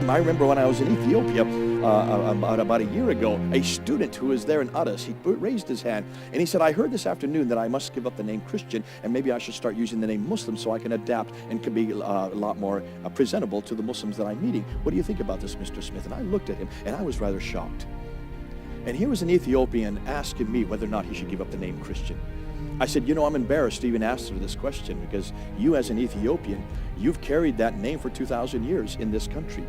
I remember when I was in Ethiopia about a year ago, a student who was there in Addis, he raised his hand and he said, I heard this afternoon that I must give up the name Christian and maybe I should start using the name Muslim so I can adapt and can be a lot more presentable to the Muslims that I'm meeting. What do you think about this, Mr. Smith? And I looked at him and I was rather shocked. And here was an Ethiopian asking me whether or not he should give up the name Christian. I said, you know, I'm embarrassed to even answer this question because you as an Ethiopian, you've carried that name for 2,000 years in this country.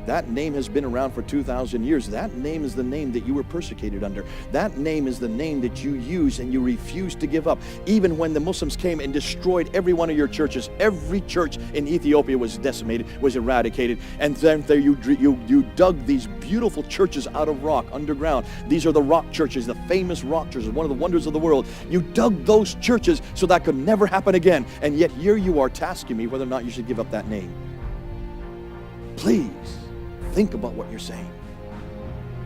That name has been around for 2,000 years. That name is the name that you were persecuted under. That name is the name that you use and you refuse to give up. Even when the Muslims came and destroyed every one of your churches, every church in Ethiopia was decimated, was eradicated. And then there you dug these beautiful churches out of rock, underground. These are the rock churches, the famous rock churches, one of the wonders of the world. You dug those churches so that could never happen again. And yet here you are tasking me whether or not you should give up that name. Please. Think about what you're saying.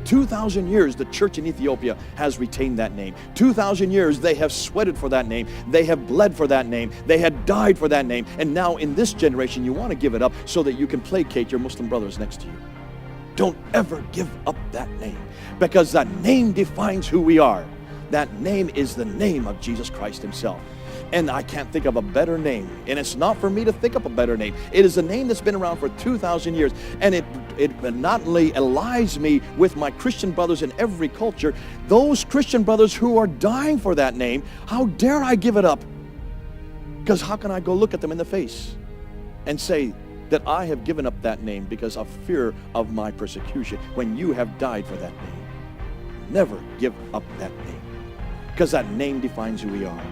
2,000 years the church in Ethiopia has retained that name. 2,000 years they have sweated for that name. They have bled for that name. They had died for that name. And now in this generation you want to give it up so that you can placate your Muslim brothers next to you. Don't ever give up that name because that name defines who we are. That name is the name of Jesus Christ himself. And I can't think of a better name. And it's not for me to think up a better name. It is a name that's been around for 2,000 years. And it not only allies me with my Christian brothers in every culture, those Christian brothers who are dying for that name, how dare I give it up? Because how can I go look at them in the face and say that I have given up that name because of fear of my persecution when you have died for that name? Never give up that name because that name defines who we are.